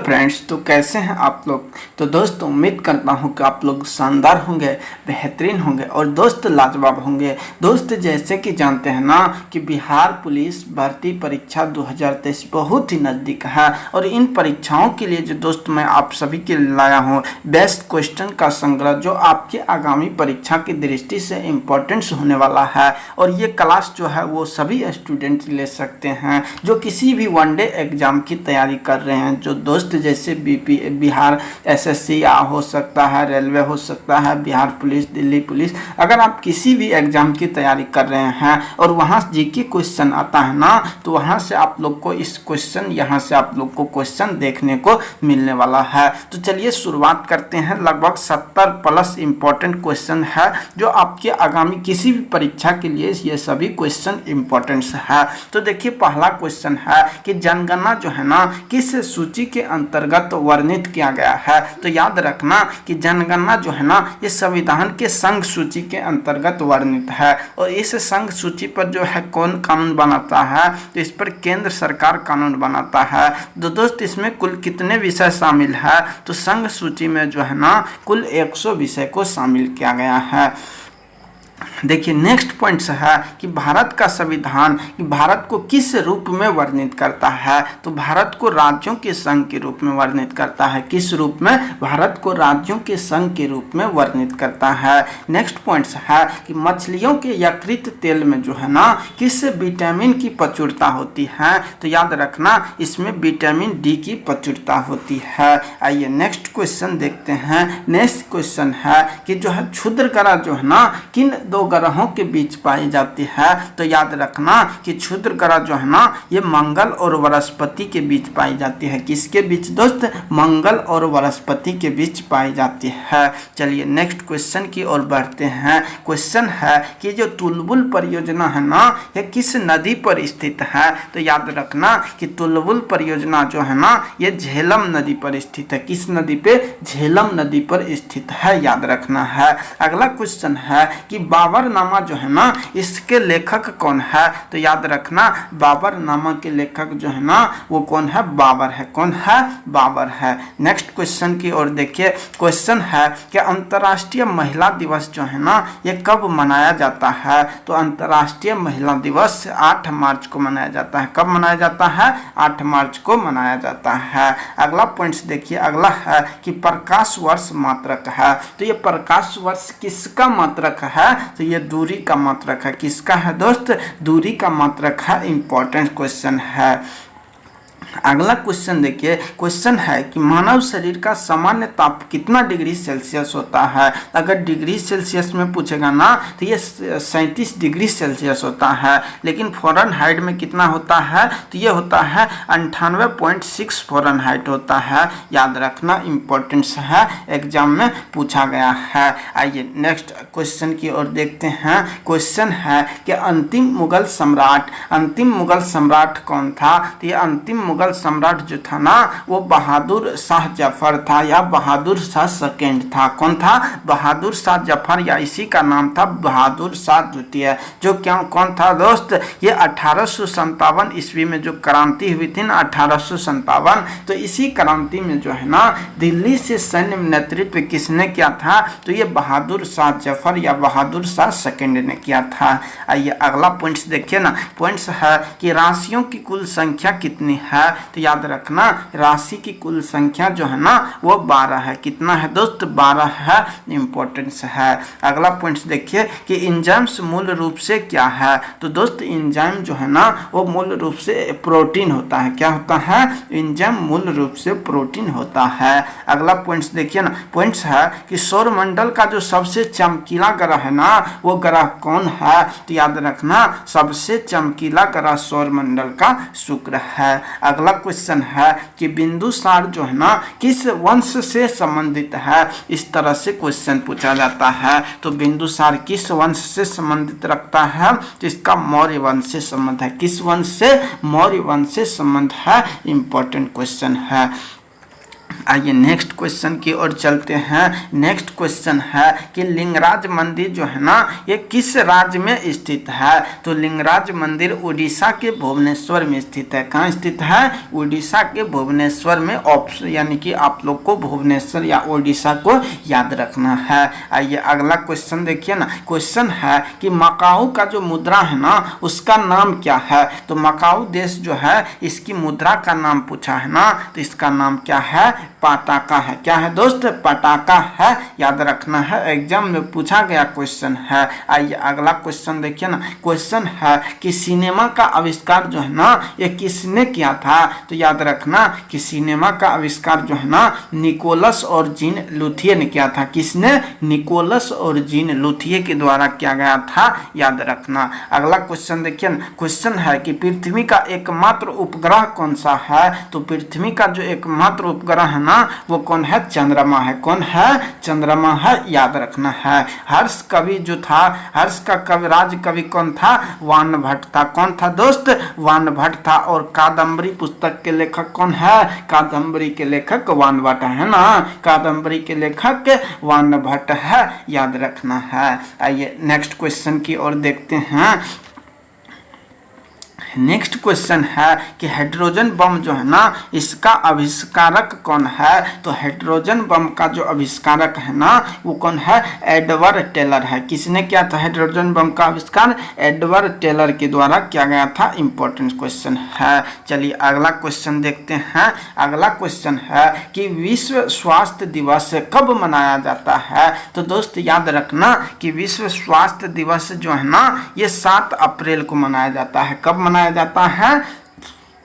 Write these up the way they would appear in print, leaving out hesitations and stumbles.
Friends, तो कैसे हैं आप लोग। तो दोस्तों उम्मीद करता हूं कि आप लोग शानदार होंगे, बेहतरीन होंगे और दोस्त लाजवाब होंगे। दोस्त जैसे कि जानते हैं ना कि बिहार पुलिस भर्ती परीक्षा 2023 बहुत ही नज़दीक है और इन परीक्षाओं के लिए जो दोस्त मैं आप सभी के लिए लाया हूं बेस्ट क्वेश्चन का संग्रह जो आपके आगामी परीक्षा की दृष्टि से इम्पोर्टेंस होने वाला है। और ये क्लास जो है वो सभी स्टूडेंट ले सकते हैं जो किसी भी वनडे एग्जाम की तैयारी कर रहे हैं। जो दोस्त जैसे बिहार एसएससी हो सकता है, रेलवे हो सकता है, बिहार पुलिस, दिल्ली पुलिस, अगर आप किसी भी एग्जाम की तैयारी कर रहे हैं और वहाँ जीके क्वेश्चन आता है ना, तो वहाँ से आप लोग को इस क्वेश्चन यहाँ से आप लोग को क्वेश्चन देखने को मिलने वाला है। तो चलिए शुरुआत करते हैं। लगभग 70 प्लस इम्पोर्टेंट क्वेश्चन है जो आपके आगामी किसी भी परीक्षा के लिए ये सभी क्वेश्चन इम्पोर्टेंट है। तो देखिए पहला क्वेश्चन है कि जनगणना जो है ना किस सूची के अंतर्गत वर्णित किया गया है। तो याद रखना कि जनगणना जो है ना ये संविधान के संघ सूची के अंतर्गत वर्णित है और इस संघ सूची पर जो है कौन कानून बनाता है, तो इस पर केंद्र सरकार कानून बनाता है। तो दोस्त इसमें कुल कितने विषय शामिल है, तो संघ सूची में जो है ना कुल 100 विषय को शामिल किया गया है। देखिए नेक्स्ट पॉइंट है कि भारत का संविधान भारत को किस रूप में वर्णित करता है। तो भारत को राज्यों के संघ के रूप में वर्णित करता है। किस रूप में? भारत को राज्यों के संघ के रूप में वर्णित करता है। नेक्स्ट पॉइंट है कि मछलियों के यकृत तेल में जो है ना किस विटामिन की प्रचुरता होती है। तो याद रखना इसमें विटामिन डी की प्रचुरता होती है। आइए नेक्स्ट क्वेश्चन देखते हैं। नेक्स्ट क्वेश्चन है कि जो है क्षुद्र ग्रह जो है ना किन दो ग्रहों के बीच पाई जाती है। तो याद रखना कि क्षुद्र ग्रह जो है ना ये मंगल और बृहस्पति के बीच पाई जाती है। किसके बीच दोस्त? मंगल और बृहस्पति के बीच पाई जाती है। चलिए नेक्स्ट क्वेश्चन की ओर बढ़ते हैं। क्वेश्चन है कि जो तुलबुल परियोजना है ना ये किस नदी पर स्थित है। तो याद रखना कि तुलबुल परियोजना जो है ना ये झेलम नदी पर स्थित है। किस नदी पे? झेलम नदी पर स्थित है, याद रखना है। अगला क्वेश्चन है कि बाबरनामा जो है ना इसके लेखक कौन है। तो याद रखना बाबरनामा के लेखक जो है ना वो कौन है? बाबर है। कौन है? बाबर है। नेक्स्ट क्वेश्चन की ओर देखिए। क्वेश्चन है कि अंतर्राष्ट्रीय महिला दिवस जो है ना ये कब मनाया जाता है। तो अंतर्राष्ट्रीय महिला दिवस 8 मार्च को मनाया जाता है। कब मनाया जाता है? 8 मार्च को मनाया जाता है। अगला पॉइंट्स देखिए। अगला है कि प्रकाश वर्ष मात्रक है। तो ये प्रकाश वर्ष किसका मात्रक है? तो ये दूरी का मात्रक है। किसका है दोस्त? दूरी का मात्रक है। इंपॉर्टेंट क्वेश्चन है। अगला क्वेश्चन देखिए। क्वेश्चन है कि मानव शरीर का सामान्य ताप कितना डिग्री सेल्सियस होता है। अगर डिग्री सेल्सियस में पूछेगा ना तो ये 37 डिग्री सेल्सियस होता है, लेकिन फ़ारेनहाइट में कितना होता है? तो ये होता है 98.6 फ़ारेनहाइट होता है। याद रखना इम्पोर्टेंस है, एग्जाम में पूछा गया है। आइए नेक्स्ट क्वेश्चन की ओर देखते हैं। क्वेश्चन है कि अंतिम मुगल सम्राट कौन था। तो ये अंतिम मुगल सम्राट जो था ना वो बहादुर शाह जफर था या बहादुर शाह सेकेंड था। कौन था? बहादुर शाह जफर, या इसी का नाम था बहादुर शाह द्वितीय। जो क्या कौन था दोस्त? ये 1857 ईस्वी में जो क्रांति हुई थी ना 1857, तो इसी क्रांति में जो है ना दिल्ली से सैन्य नेतृत्व किसने किया था। तो ये बहादुर शाह जफर या बहादुर शाह सेकेंड ने किया था। आइए अगला पॉइंट्स देखिए ना। पॉइंट्स है कि राशियों की कुल संख्या कितनी है। तो याद रखना राशि की कुल संख्या जो है ना वो 12 है। कितना है दोस्त? 12 है। इंपॉर्टेंस है। अगला पॉइंट्स देखिए कि एंजाइम्स मूल रूप से क्या है। तो दोस्त एंजाइम जो है ना वो मूल रूप से प्रोटीन होता है। क्या होता है? एंजाइम मूल रूप से प्रोटीन होता है। अगला पॉइंट्स देखिए ना। पॉइंट्स है कि सौरमंडल का जो सबसे चमकीला ग्रह है ना वो ग्रह कौन है। तो याद रखना सबसे चमकीला ग्रह सौरमंडल का शुक्र है। अगला क्वेश्चन है कि बिंदुसार जो है ना किस वंश से संबंधित है। इस तरह से क्वेश्चन पूछा जाता है। तो बिंदुसार किस वंश से संबंधित रखता है। तो इसका मौर्य वंश से संबंध है। किस वंश से? मौर्य वंश से संबंध है। इंपॉर्टेंट क्वेश्चन है। आइए नेक्स्ट क्वेश्चन की ओर चलते हैं। नेक्स्ट क्वेश्चन है कि लिंगराज मंदिर जो है ना ये किस राज्य में स्थित है? तो लिंगराज मंदिर उड़ीसा के भुवनेश्वर में स्थित है। कहाँ स्थित है? उड़ीसा के भुवनेश्वर में। ऑप्शन यानी कि आप लोग को भुवनेश्वर या उड़ीसा को याद रखना है। आइए अगला क्वेश्चन देखिए ना। क्वेश्चन है कि मकाऊ का जो मुद्रा है ना उसका नाम क्या है? तो मकाऊ देश जो है इसकी मुद्रा का नाम पूछा है ना, तो इसका नाम क्या है? पटाका है। क्या है दोस्त? पटाका है, याद रखना है, एग्जाम में पूछा गया क्वेश्चन है। आइए अगला क्वेश्चन देखिए ना। क्वेश्चन है कि सिनेमा का आविष्कार जो है ना ये किसने किया था? तो याद रखना कि सिनेमा का आविष्कार जो है ना निकोलस और जीन लुथिये ने किया था। किसने? निकोलस और जीन लुथिये के द्वारा किया गया था, याद रखना। अगला क्वेश्चन देखिए ना। क्वेश्चन है कि पृथ्वी का एकमात्र उपग्रह कौन सा है? तो पृथ्वी का जो एकमात्र उपग्रह है ना वो कौन है? चंद्रमा है। कौन है? चंद्रमा है, याद रखना है। हर्ष कवि जो था, हर्ष का कवि राज कवि कौन था? वान भट्ट था। कौन था दोस्त? वान भट्ट था। और कादम्बरी पुस्तक के लेखक कौन है? कादम्बरी के लेखक वान भट्ट है ना। कादम्बरी के लेखक वान भट्ट है, याद रखना है। आइए नेक्स्ट क्वेश्चन की ओर देखते हैं। नेक्स्ट क्वेश्चन है कि हाइड्रोजन बम जो है ना इसका आविष्कारक कौन है? तो हाइड्रोजन बम का जो आविष्कारक है ना वो कौन है? एडवर्ड टेलर है। किसने किया था हाइड्रोजन बम का आविष्कार? एडवर्ड टेलर के द्वारा किया गया था। इंपॉर्टेंट क्वेश्चन है। चलिए अगला क्वेश्चन देखते हैं। अगला क्वेश्चन है कि विश्व स्वास्थ्य दिवस कब मनाया जाता है? तो दोस्त याद रखना कि विश्व स्वास्थ्य दिवस जो है ना ये 7 अप्रैल को मनाया जाता है। कब मनाया जाता है?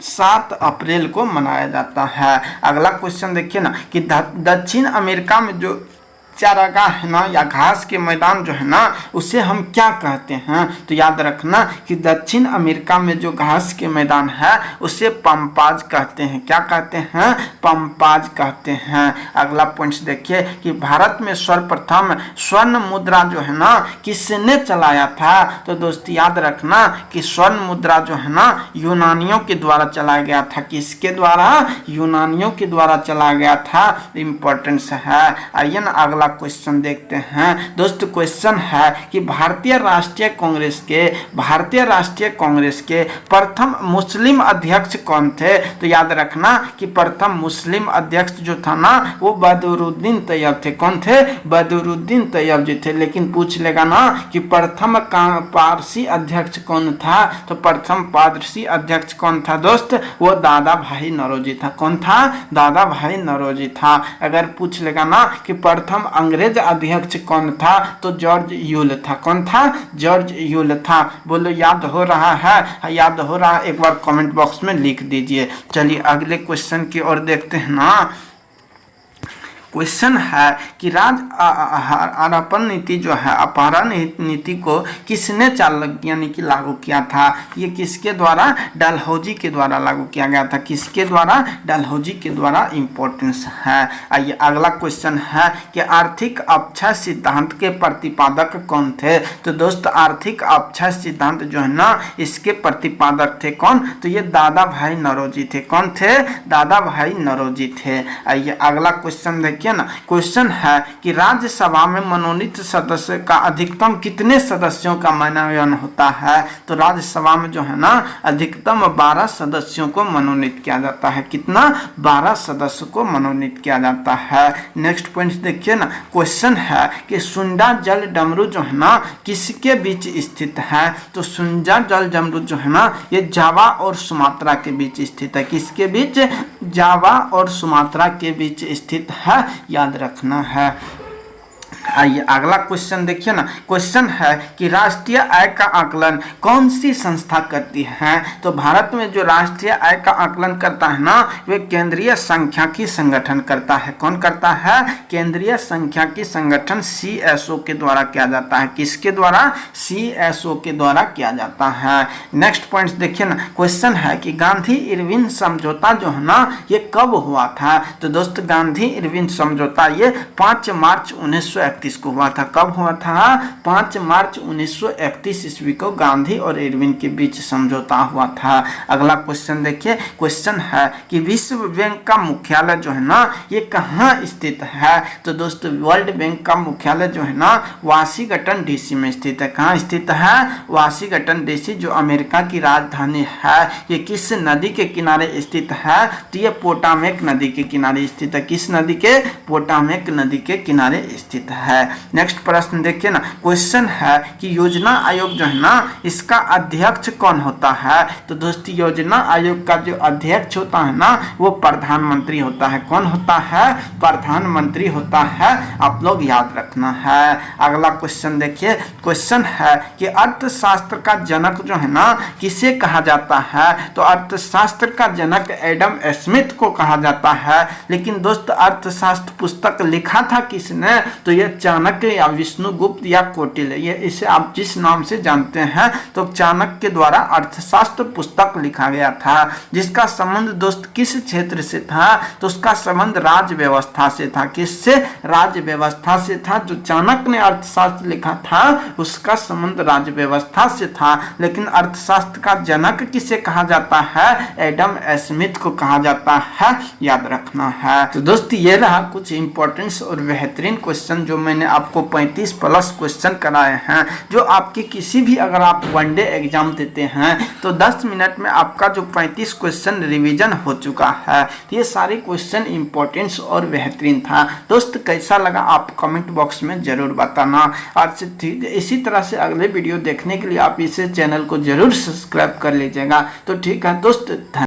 7 अप्रैल को मनाया जाता है। अगला क्वेश्चन देखिए ना कि दक्षिण अमेरिका में जो चारागाह है ना या घास के मैदान जो है ना उसे हम क्या कहते हैं? तो याद रखना कि दक्षिण अमेरिका में जो घास के मैदान है उसे पंपाज कहते हैं। क्या कहते हैं? पंपाज कहते हैं। अगला पॉइंट देखिए कि भारत में सर्वप्रथम स्वर्ण मुद्रा जो है ना किसने चलाया था? तो दोस्त याद रखना कि स्वर्ण मुद्रा जो है ना यूनानियों के द्वारा चलाया गया था। किसके द्वारा? यूनानियों के द्वारा चलाया गया था। इंपॉर्टेंस है। आइए ना अगला क्वेश्चन देखते हैं। दोस्त क्वेश्चन है कि भारतीय राष्ट्रीय कांग्रेस के प्रथम मुस्लिम अध्यक्ष कौन थे? तो याद रखना कि प्रथम मुस्लिम अध्यक्ष जो था ना वो बदरुद्दीन तैयब थे। कौन थे? बदरुद्दीन तैयब जी थे। लेकिन पूछ लेगा ना कि प्रथम पारसी अध्यक्ष कौन था? तो प्रथम पारसी अध्यक्ष कौन था दोस्त? वो दादा भाई नौरोजी था। कौन था? दादा भाई नौरोजी था। अगर पूछ लेगा ना कि प्रथम अंग्रेज अध्यक्ष कौन था? तो जॉर्ज यूल था। कौन था? जॉर्ज यूल था। बोलो याद हो रहा है? याद हो रहा है एक बार कमेंट बॉक्स में लिख दीजिए। चलिए अगले क्वेश्चन की ओर देखते हैं ना। क्वेश्चन है कि अपहरण नीति जो है अपहरण नीति को किसने यानी कि लागू किया था? ये किसके द्वारा? डलहौजी के द्वारा लागू किया गया था। किसके द्वारा? डलहौजी के द्वारा। इंपॉर्टेंस है। आइए अगला क्वेश्चन है कि आर्थिक अक्षय सिद्धांत के प्रतिपादक कौन थे? तो दोस्त आर्थिक अक्षय सिद्धांत जो है ना इसके प्रतिपादक थे कौन? तो ये दादा भाई नौरोजी थे। कौन थे? दादा भाई नौरोजी थे। आइए अगला क्वेश्चन देखिए ना। क्वेश्चन है कि राज्यसभा में मनोनीत सदस्य का अधिकतम कितने सदस्यों का मनोनयन होता है? तो राज्यसभा में जो है ना अधिकतम 12 सदस्यों को मनोनीत किया जाता है। कितना? 12 सदस्य को मनोनीत किया जाता है। नेक्स्ट पॉइंट देखिए ना। क्वेश्चन है कि सुंडा जल डमरू जो है ना किसके बीच स्थित है? तो सुंडा जल डमरू जो है ना ये जावा और सुमात्रा के बीच स्थित है। किसके बीच? जावा और सुमात्रा के बीच स्थित है, याद रखना है। आइए अगला क्वेश्चन देखिए ना। क्वेश्चन है कि राष्ट्रीय आय का आकलन कौन सी संस्था करती है? तो भारत में जो राष्ट्रीय आय का आकलन करता है ना वे केंद्रीय सांख्यिकी संगठन करता है। कौन करता है? केंद्रीय सांख्यिकी संगठन CSO के द्वारा किया जाता है। किसके द्वारा? CSO के द्वारा किया जाता है। नेक्स्ट पॉइंट देखिए ना। क्वेश्चन है कि गांधी इरविन समझौता जो है ना ये कब हुआ था? तो दोस्त गांधी इरविन समझौता ये 5 मार्च 1931 किसको हुआ था, कब हुआ था? 5 मार्च 1931 ईस्वी को गांधी और इरविन के बीच समझौता हुआ था। अगला क्वेश्चन देखिए, क्वेश्चन है कि विश्व बैंक का मुख्यालय जो है ना ये कहाँ स्थित है? तो दोस्तों वर्ल्ड बैंक का मुख्यालय जो है ना वाशिंगटन डीसी में स्थित है। कहाँ स्थित है? वाशिंगटन डीसी, जो अमेरिका की राजधानी है। ये किस नदी के किनारे स्थित है? तो ये पोटामेक नदी के किनारे स्थित है। किस नदी के? पोटामेक नदी के किनारे स्थित है। नेक्स्ट प्रश्न देखिए ना, क्वेश्चन है कि योजना आयोग जो है ना इसका अध्यक्ष कौन होता है? तो दोस्तों योजना आयोग का जो अध्यक्ष होता है ना वो प्रधानमंत्री होता है। कौन होता है? प्रधानमंत्री होता है, आप लोग याद रखना है। अगला क्वेश्चन देखिए, क्वेश्चन है कि अर्थशास्त्र का जनक जो है ना किसे कहा जाता है? तो अर्थशास्त्र का जनक एडम स्मिथ को कहा जाता है। लेकिन दोस्त अर्थशास्त्र पुस्तक लिखा था किसने? तो ये चाणक्य या विष्णुगुप्त या कौटिल्य, ये इसे आप जिस नाम से जानते हैं तो चाणक्य के द्वारा अर्थशास्त्र पुस्तक लिखा गया था। जिसका संबंध दोस्त किस क्षेत्र से था? तो उसका संबंध राज्य व्यवस्था से था। किससे? राज्य व्यवस्था से था। जो चाणक्य ने अर्थशास्त्र लिखा था उसका संबंध राज्य व्यवस्था से था। लेकिन अर्थशास्त्र का जनक किसे कहा जाता है? एडम स्मिथ को कहा जाता है, याद रखना है। तो दोस्तों ये रहा कुछ इंपॉर्टेंट और बेहतरीन क्वेश्चन जो मैंने आपको 35 प्लस क्वेश्चन कराए हैं, जो आपके किसी भी अगर आप वनडे एग्जाम देते हैं तो 10 मिनट में आपका जो 35 क्वेश्चन रिवीजन हो चुका है। तो ये सारे क्वेश्चन इंपॉर्टेंट और बेहतरीन था। दोस्त कैसा लगा आप कमेंट बॉक्स में जरूर बताना। और इसी तरह से अगले वीडियो देखने के लिए आप इसे चैनल को जरूर सब्सक्राइब कर लीजिएगा। तो ठीक है दोस्त।